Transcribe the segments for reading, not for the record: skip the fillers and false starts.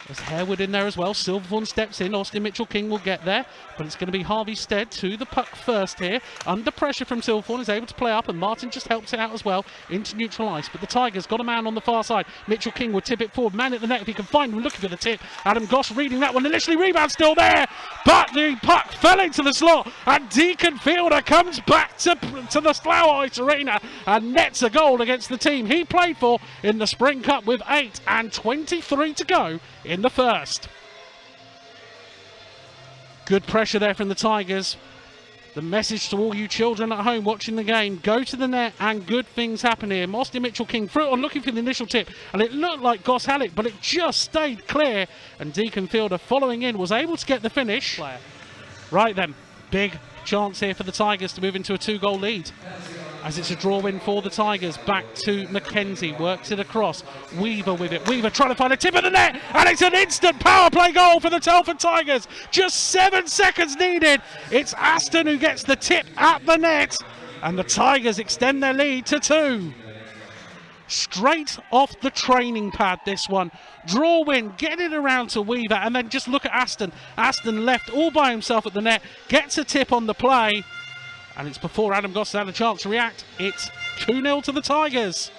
There's Harewood in there as well. Silverthorne steps in. Austin Mitchell-King will get there. But it's going to be Harvey Stead to the puck first here. Under pressure from Silverthorne, is able to play up, and Martin just helps it out as well into neutral ice. But the Tigers got a man on the far side. Mitchell-King will tip it forward. Man at the net if he can find him, looking for the tip. Adam Goss reading that one. Initially rebound still there. But the puck fell into the slot. And Deacon Fielder comes back to the Slough Ice Arena and nets a goal against the team he played for in the Spring Cup with 8 and 23 to go in the first. Good pressure there from the Tigers. The message to all you children at home watching the game: go to the net and good things happen here. Austin Mitchell-King threw it on, looking for the initial tip, and it looked like Goss had it, but it just stayed clear, and Deacon Fielder following in was able to get the finish. Right then, big chance here for the Tigers to move into a 2-goal lead, as it's a draw win for the Tigers. Back to Mackenzie, works it across. Weaver with it. Weaver trying to find a tip of the net, and it's an instant power play goal for the Telford Tigers. Just 7 seconds needed. It's Aston who gets the tip at the net, and the Tigers extend their lead to 2. Straight off the training pad, this one. Draw win, get it around to Weaver, and then just look at Aston. Aston left all by himself at the net, gets a tip on the play, and it's before Adam Goss had a chance to react. It's 2-0 to the Tigers.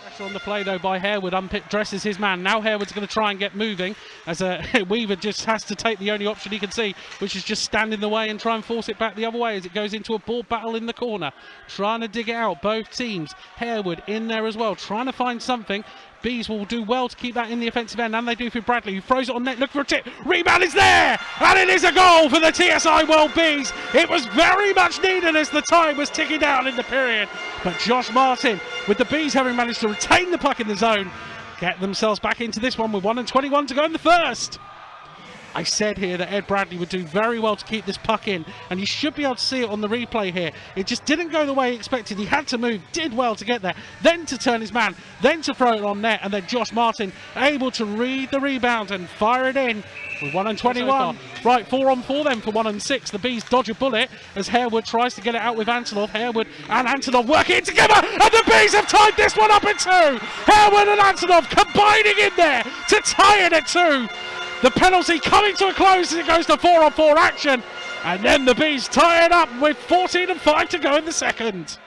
Pressure on the play though by Harewood. Dresses his man. Now Harewood's going to try and get moving, as Weaver just has to take the only option he can see, which is just stand in the way and try and force it back the other way as it goes into a ball battle in the corner. Trying to dig it out, both teams. Harewood in there as well, trying to find something. Bees will do well to keep that in the offensive end, and they do for Bradley, who throws it on net, looking for a tip. Rebound is there, and it is a goal for the TSI World Bees. It was very much needed as the time was ticking down in the period. But Josh Martin, with the Bees having managed to retain the puck in the zone, get themselves back into this one with 1 and 21 to go in the first. I said here that Ed Bradley would do very well to keep this puck in, and you should be able to see it on the replay here. It just didn't go the way he expected. He had to move, did well to get there, then to turn his man, then to throw it on net, and then Josh Martin able to read the rebound and fire it in with 1 and 21. Right, 4 on 4 then for 1 and 6. The Bees dodge a bullet as Harewood tries to get it out with Antonov. Harewood and Antonov working together, and the Bees have tied this one up at 2. Harewood and Antonov combining in there to tie it at 2. The penalty coming to a close as it goes to 4 on 4 action, and then the Bees tie it up with 14 and 5 to go in the second.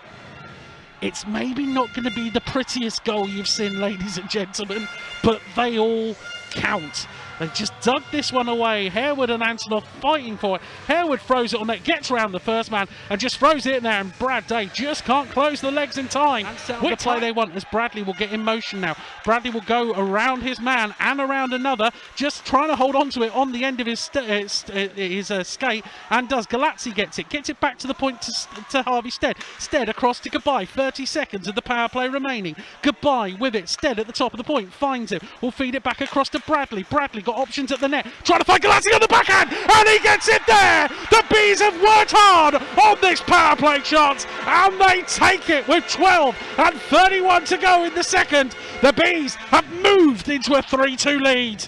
It's maybe not going to be the prettiest goal you've seen, ladies and gentlemen, but they all count. They just dug this one away. Harewood and Antonov fighting for it. Harewood throws it on net, gets around the first man, and just throws it in there, and Brad Day just can't close the legs in time. The play they want, as Bradley will get in motion now. Bradley will go around his man and around another, just trying to hold on to it on the end of his skate, and does. Galazzi gets it back to the point to Harvey Stead. Stead across to Goodbye, 30 seconds of the power play remaining. Goodbye with it, Stead at the top of the point, finds it, will feed it back across to Bradley. Bradley got options at the net, trying to find Galazzi on the backhand, and he gets it there. The Bees have worked hard on this power play chance, and they take it with 12 and 31 to go in the second. The Bees have moved into a 3-2 lead.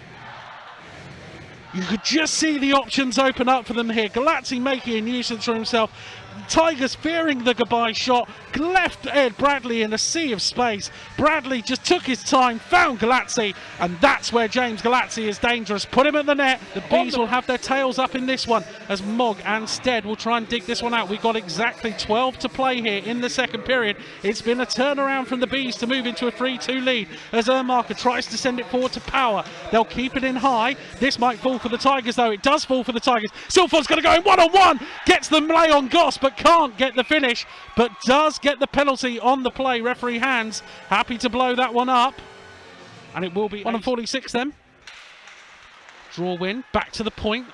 You could just see the options open up for them here. Galazzi making a nuisance for himself. Tigers fearing the Goodbye shot, left Ed Bradley in a sea of space. Bradley just took his time, found Galazzi, and that's where James Galazzi is dangerous. Put him at the net. The Bees will have their tails up in this one as Mogg and Stead will try and dig this one out. We've got exactly 12 to play here in the second period. It's been a turnaround from the Bees to move into a 3-2 lead as Ermarker tries to send it forward to Power. They'll keep it in high. This might fall for the Tigers though. It does fall for the Tigers. Silford's going to go in 1-on-1. Gets the lay on Goss, but can't get the finish, but does get the penalty on the play. Referee hands happy to blow that one up, and it will be 1 and 46 then. Draw win, back to the point.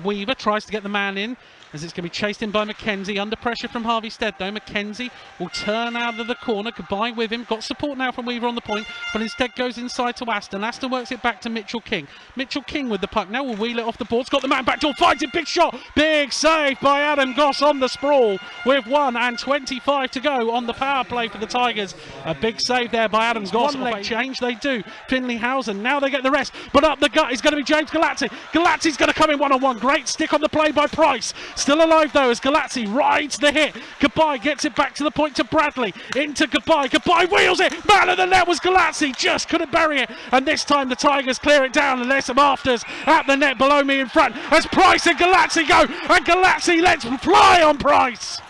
Weaver tries to get the man in as it's going to be chased in by Mackenzie. Under pressure from Harvey Stead though. Mackenzie will turn out of the corner. Goodbye with him. Got support now from Weaver on the point, but instead goes inside to Aston. Aston works it back to Mitchell-King. Mitchell-King with the puck now will wheel it off the boards. Got the man back door, finds it, big shot. Big save by Adam Goss on the sprawl with 1 and 25 to go on the power play for the Tigers. A big save there by Adam Goss. One leg change they do. Finley Housen, now they get the rest, but up the gut is going to be James Galazzi. Galazzi's going to come in 1-on-1. Great stick on the play by Price. Still alive though as Galazzi rides the hit. Goodbye gets it back to the point to Bradley. Into Goodbye. Goodbye wheels it. Man of the net was Galazzi. Just couldn't bury it. And this time the Tigers clear it down, and there's some afters at the net below me in front as Price and Galazzi go. And Galazzi lets fly on Price.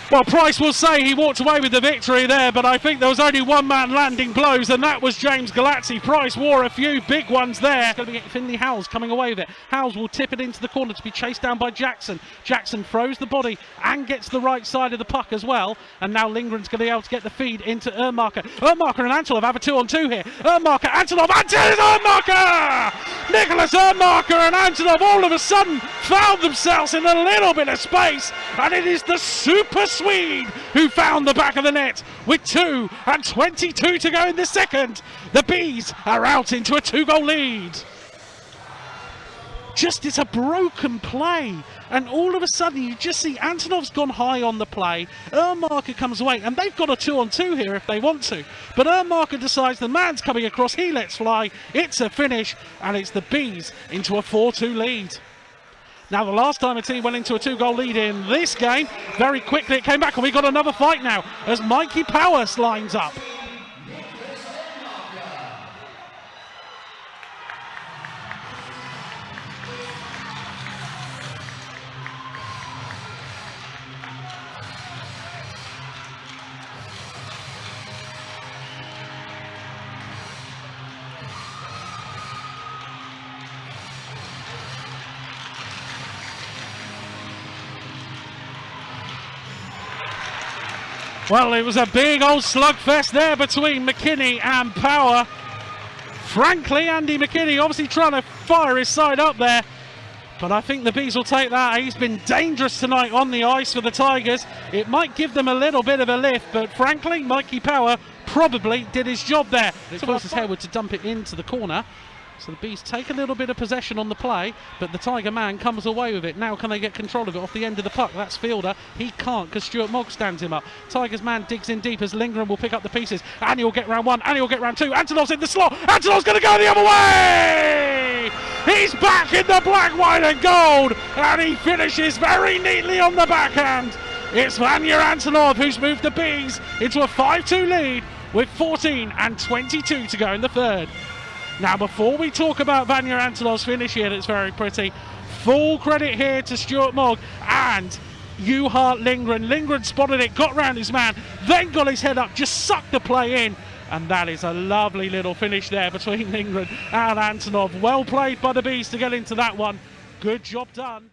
Well, Price will say he walked away with the victory there, but I think there was only one man landing blows, and that was James Galazzi. Price wore a few big ones there. It's going to be Finley Howells coming away with it. Howells will tip it into the corner to be chased down by Jackson. Jackson throws the body and gets the right side of the puck as well. And now Lindgren's going to be able to get the feed into Ermarker. Ermarker and Antonov have a 2-on-2 here. Ermarker, Antonov, Ermarker! Nicholas Ermarker and Antonov all of a sudden found themselves in a little bit of space, and it is the super Swede who found the back of the net with 2:22 to go in the second. The Bees are out into a 2-goal lead. It's a broken play, and all of a sudden you just see Antonov's gone high on the play. Ermarker comes away, and they've got a 2-on-2 here if they want to, but Ermarker decides the man's coming across, he lets fly, it's a finish, and it's the Bees into a 4-2 lead. Now, the last time a team went into a 2-goal lead in this game, very quickly it came back, and we got another fight now as Mikey Powers lines up. Well, it was a big old slugfest there between McKinney and Power. Frankly, Andy McKinney obviously trying to fire his side up there, but I think the Bees will take that. He's been dangerous tonight on the ice for the Tigers. It might give them a little bit of a lift, but frankly, Mikey Power probably did his job there. It forces Harewood to dump it into the corner. So the Bees take a little bit of possession on the play, but the Tiger man comes away with it. Now can they get control of it off the end of the puck? That's Fielder. He can't because Stuart Mogg stands him up. Tigers man digs in deep as Lindgren will pick up the pieces. And he'll get round one, and he'll get round two. Antonov's in the slot. Antonov's going to go the other way! He's back in the black, white and gold, and he finishes very neatly on the backhand. It's Vanya Antonov who's moved the Bees into a 5-2 lead with 14:22 to go in the third. Now, before we talk about Vanya Antonov's finish here, that's very pretty, full credit here to Stuart Mogg and Juha Lindgren. Lindgren spotted it, got round his man, then got his head up, just sucked the play in, and that is a lovely little finish there between Lindgren and Antonov. Well played by the Bees to get into that one. Good job done.